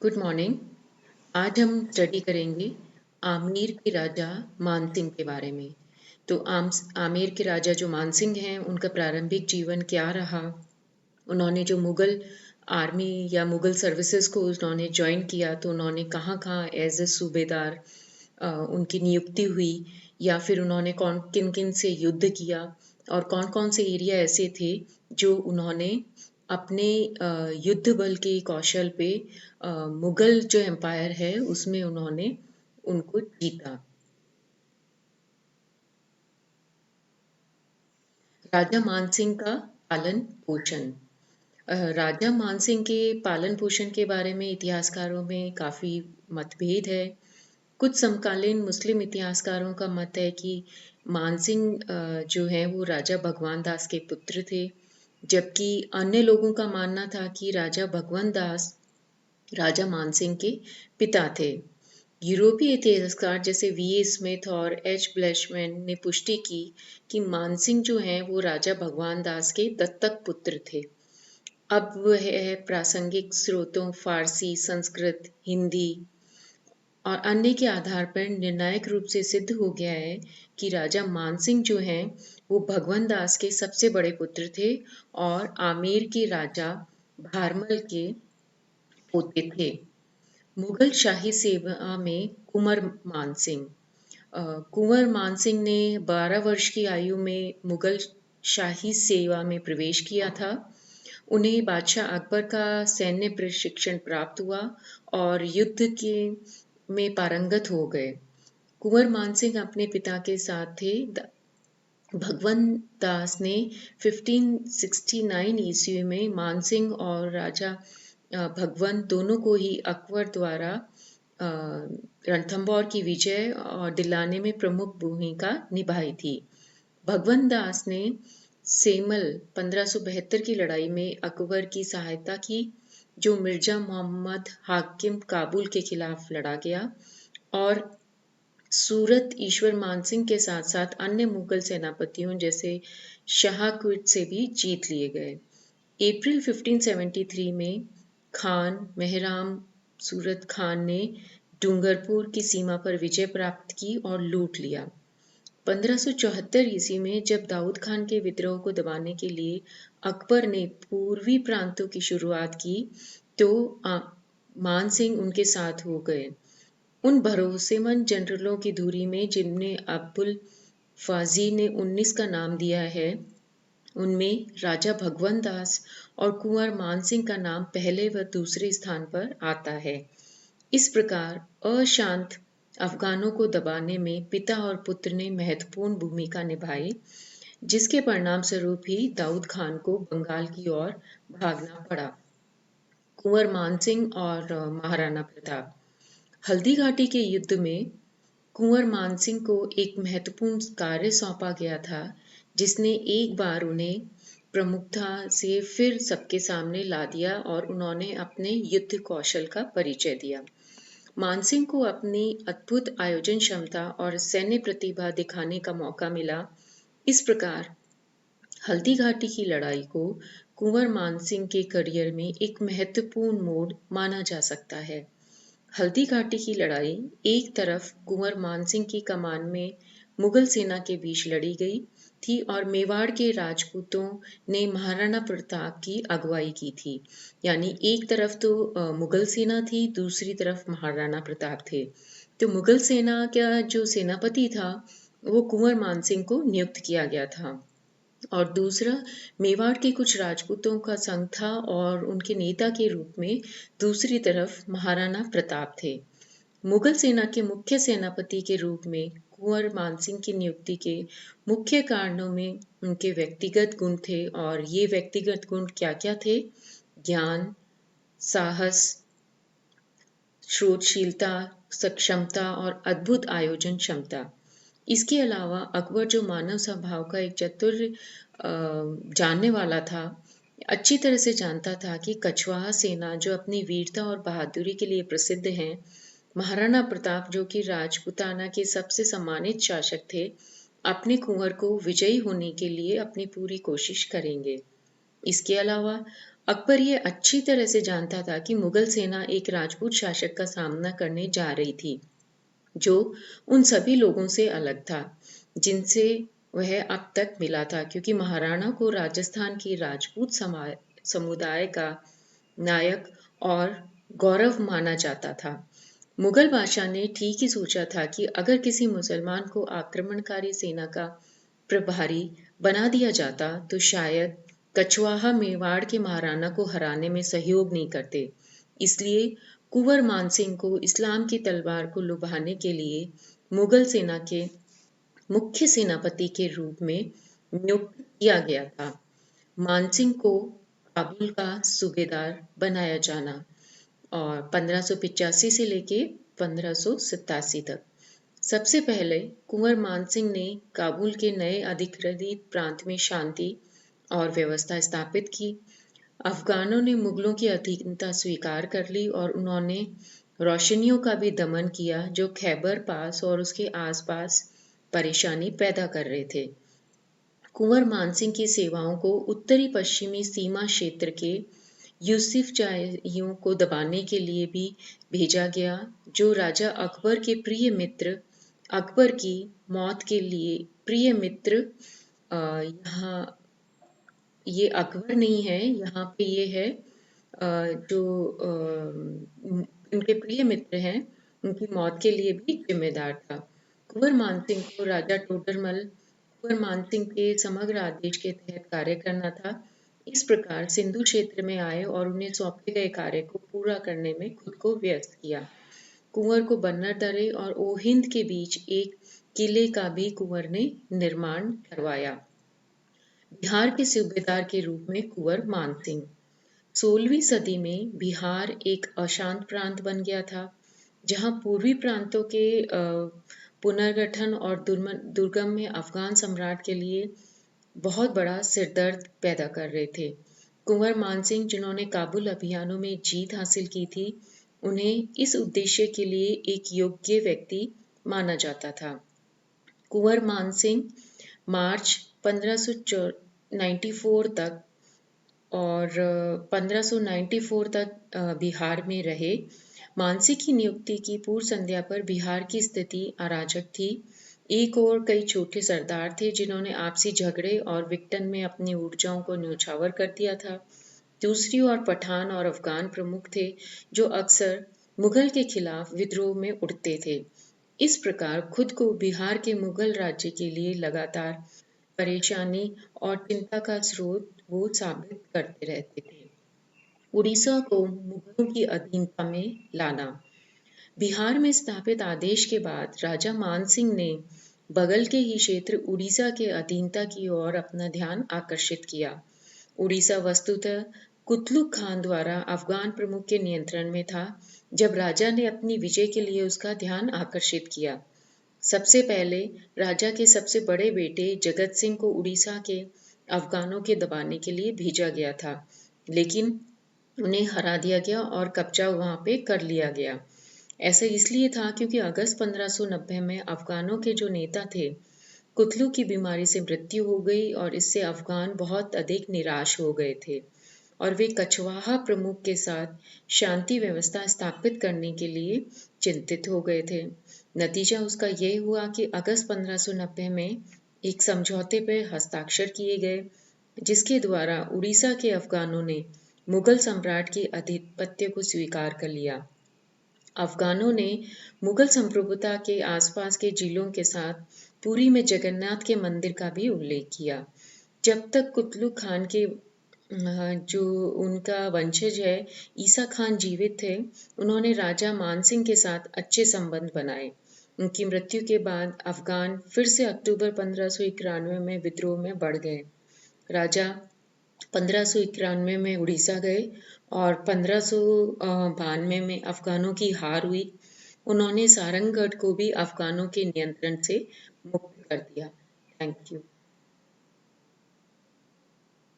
Good morning. आज हम study करेंगे आमेर के राजा मानसिंह के बारे में। तो आमेर के राजा जो मानसिंह हैं उनका प्रारंभिक जीवन क्या रहा। उन्होंने जो मुगल आर्मी या मुगल सर्विसेज को उन्होंने ज्वाइन किया तो उन्होंने कहाँ कहाँ एज ए सूबेदार उनकी नियुक्ति हुई, या फिर उन्होंने कौन किन किन से युद्ध किया और कौन कौन से एरिया ऐसे थे जो उन्होंने अपने युद्ध बल के कौशल पे मुगल जो एम्पायर है उसमें उन्होंने उनको जीता। राजा मानसिंह का पालन पोषण। राजा मानसिंह के पालन पोषण के बारे में इतिहासकारों में काफ़ी मतभेद है। कुछ समकालीन मुस्लिम इतिहासकारों का मत है कि मानसिंह जो है वो राजा भगवान दास के पुत्र थे, जबकि अन्य लोगों का मानना था कि राजा भगवंत दास राजा मानसिंह के पिता थे। यूरोपीय इतिहासकार जैसे वी ए स्मिथ और एच ब्लैशमैन ने पुष्टि की कि मानसिंह जो हैं वो राजा भगवान दास के दत्तक पुत्र थे। अब वह प्रासंगिक स्रोतों फारसी, संस्कृत, हिंदी और अन्य के आधार पर निर्णायक रूप से सिद्ध हो गया है कि राजा मानसिंह जो हैं वो भगवंत दास के सबसे बड़े पुत्र थे और आमेर के राजा भारमल के पोते थे। मुगल शाही सेवा में कुंवर मानसिंह। कुंवर मानसिंह ने 12 वर्ष की आयु में मुगल शाही सेवा में प्रवेश किया था। उन्हें बादशाह अकबर का सैन्य प्रशिक्षण प्राप्त हुआ और युद्ध के में पारंगत हो गए। कुंवर मानसिंह अपने पिता के साथ थे। भगवंत दास ने 1569 ईस्वी में मानसिंह और राजा भगवंत दोनों को ही अकबर द्वारा रणथंभौर की विजय और दिलाने में प्रमुख भूमिका निभाई थी। भगवंत दास ने सेमल 1572 की लड़ाई में अकबर की सहायता की, जो मिर्जा मोहम्मद हाकिम काबुल के खिलाफ लड़ा गया, और सूरत ईश्वर मानसिंह के साथ साथ अन्य मुगल सेनापतियों जैसे शाहकुट से भी जीत लिए गए। अप्रैल 1573 में खान मेहराम सूरत खान ने डूंगरपुर की सीमा पर विजय प्राप्त की और लूट लिया। 1574 ईस्वी में जब दाऊद खान के विद्रोह को दबाने के लिए अकबर ने पूर्वी प्रांतों की शुरुआत की तो मानसिंह उनके साथ हो गए। उन भरोसेमंद जनरलों की धुरी में जिनमें अब्दुल फाजी ने 19 का नाम दिया है, उनमें राजा भगवंत दास और कुंवर मानसिंह का नाम पहले व दूसरे स्थान पर आता है। इस प्रकार अशांत अफगानों को दबाने में पिता और पुत्र ने महत्वपूर्ण भूमिका निभाई, जिसके परिणाम स्वरूप ही दाऊद खान को बंगाल की ओर भागना पड़ा। कुंवर मानसिंह और महाराणा प्रताप। हल्दी घाटी के युद्ध में कुंवर मानसिंह को एक महत्वपूर्ण कार्य सौंपा गया था, जिसने एक बार उन्हें प्रमुखता से फिर सबके सामने ला दिया और उन्होंने अपने युद्ध कौशल का परिचय दिया। मानसिंह को अपनी अद्भुत आयोजन क्षमता और सैन्य प्रतिभा दिखाने का मौका मिला। इस प्रकार हल्दी घाटी की लड़ाई को कुंवर मानसिंह के करियर में एक महत्वपूर्ण मोड़ माना जा सकता है। हल्दी घाटी की लड़ाई एक तरफ कुंवर मानसिंह की कमान में मुगल सेना के बीच लड़ी गई थी और मेवाड़ के राजपूतों ने महाराणा प्रताप की अगुवाई की थी। यानी एक तरफ तो मुगल सेना थी, दूसरी तरफ महाराणा प्रताप थे। तो मुगल सेना का जो सेनापति था वो कुंवर मानसिंह को नियुक्त किया गया था, और दूसरा मेवाड़ के कुछ राजपूतों का संघ था और उनके नेता के रूप में दूसरी तरफ महाराणा प्रताप थे। मुगल सेना के मुख्य सेनापति के रूप में कुंवर मानसिंह की नियुक्ति के मुख्य कारणों में उनके व्यक्तिगत गुण थे, और ये व्यक्तिगत गुण क्या क्या थे? ज्ञान, साहस, श्रोतशीलता, सक्षमता और अद्भुत आयोजन क्षमता। इसके अलावा अकबर जो मानव स्वभाव का एक चतुर जानने वाला था, अच्छी तरह से जानता था कि कछवाहा सेना जो अपनी वीरता और बहादुरी के लिए प्रसिद्ध हैं, महाराणा प्रताप जो कि राजपूताना के सबसे सम्मानित शासक थे, अपने कुंवर को विजयी होने के लिए अपनी पूरी कोशिश करेंगे। इसके अलावा अकबर ये अच्छी तरह से जानता था कि मुगल सेना एक राजपूत शासक का सामना करने जा रही थी, जो उन सभी लोगों से अलग था जिनसे वह अब तक मिला था, क्योंकि महाराणा को राजस्थान की राजपूत समुदाय का नायक और गौरव माना जाता था। मुगल बादशाह ने ठीक ही सोचा था कि अगर किसी मुसलमान को आक्रमणकारी सेना का प्रभारी बना दिया जाता तो शायद कछवाहा मेवाड़ के महाराणा को हराने में सहयोग नहीं करते। इसलिए कुंवर मानसिंह को इस्लाम की तलवार को लुभाने के लिए मुगल सेना के मुख्य सेनापति के रूप में नियुक्त किया गया था। मानसिंह को काबुल का सूबेदार बनाया जाना और 1585 से लेके 1587 तक। सबसे पहले कुंवर मानसिंह ने काबुल के नए अधिकृत प्रांत में शांति और व्यवस्था स्थापित की। अफगानों ने मुगलों की अधीनता स्वीकार कर ली और उन्होंने रोशनियों का भी दमन किया, जो खैबर पास और उसके आसपास परेशानी पैदा कर रहे थे। कुंवर मानसिंह की सेवाओं को उत्तरी पश्चिमी सीमा क्षेत्र के यूसुफ जाहियों को दबाने के लिए भी भेजा गया, जो राजा अकबर के प्रिय मित्र अकबर की मौत के लिए प्रिय मित्र यहाँ ये अकबर नहीं है, यहाँ पे ये है जो उनके प्रिय मित्र हैं, उनकी मौत के लिए भी जिम्मेदार था। कुंवर मानसिंह को राजा टोडरमल कुंवर मानसिंह के समग्र आदेश के तहत कार्य करना था। इस प्रकार सिंधु क्षेत्र में आए और उन्हें सौंपे गए कार्य को पूरा करने में खुद को व्यस्त किया। कुंवर को बन्नर दर्रे और ओहिंद के बीच एक किले का भी कुंवर ने निर्माण करवाया। बिहार के सूबेदार के रूप में कुंवर मानसिंह। 16वीं सदी में बिहार एक अशांत प्रांत बन गया था, जहां पूर्वी प्रांतों के पुनर्गठन और दुर्गम में अफगान सम्राट के लिए बहुत बड़ा सिरदर्द पैदा कर रहे थे। कुंवर मानसिंह, जिन्होंने काबुल अभियानों में जीत हासिल की थी, उन्हें इस उद्देश्य के लिए एक योग्य व्यक्ति माना जाता था। कुंवर मानसिंह मार्च 1594 तक और 1594 तक बिहार में रहे। मानसिंह की नियुक्ति की पूर्व संध्या पर बिहार की स्थिति अराजक थी। एक और कई छोटे सरदार थे जिन्होंने आपसी झगड़े और विघटन में अपनी ऊर्जाओं को न्यौछावर कर दिया था। दूसरी ओर पठान और अफगान प्रमुख थे जो अक्सर मुगल के खिलाफ विद्रोह में उठते थे। इस प्रकार खुद को बिहार के मुगल राज्य के लिए लगातार परेशानी और चिंता का स्रोत वो साबित करते रहते थे। उड़ीसा को मुगलों की अधीनता में लाना। बिहार में स्थापित आदेश के बाद राजा मानसिंह ने बगल के ही क्षेत्र उड़ीसा के अधीनता की ओर अपना ध्यान आकर्षित किया। उड़ीसा वस्तुतः कुतलुक खान द्वारा अफगान प्रमुख के नियंत्रण में था, जब राजा ने अपनी विजय के लिए उसका ध्यान आकर्षित किया। सबसे पहले राजा के सबसे बड़े बेटे जगत सिंह को उड़ीसा के अफगानों के दबाने के लिए भेजा गया था, लेकिन उन्हें हरा दिया गया और कब्जा वहां पे कर लिया गया। ऐसा इसलिए था क्योंकि अगस्त 1590 में अफगानों के जो नेता थे, कुतलू की बीमारी से मृत्यु हो गई और इससे अफगान बहुत अधिक निराश हो गए थे और वे कछवाहा प्रमुख के साथ शांति व्यवस्था स्थापित करने के लिए चिंतित हो गए थे। नतीजा उसका यह हुआ कि अगस्त 1590 में एक समझौते पर हस्ताक्षर किए गए, जिसके द्वारा उड़ीसा के अफगानों ने मुगल सम्राट की आधिपत्य को स्वीकार कर लिया। अफगानों ने मुगल संप्रभुता के आसपास के जिलों के साथ पुरी में जगन्नाथ के मंदिर का भी उल्लेख किया। जब तक कुतलुक खान के जो उनका वंशज है ईसा खान जीवित थे, उन्होंने राजा मानसिंह के साथ अच्छे संबंध बनाए। उनकी मृत्यु के बाद अफगान फिर से अक्टूबर 1591 में विद्रोह में बढ़ गए। राजा 1591 में उड़ीसा गए और 1592 में अफगानों की हार हुई। उन्होंने सारंगगढ़ को भी अफगानों के नियंत्रण से मुक्त कर दिया। Thank you.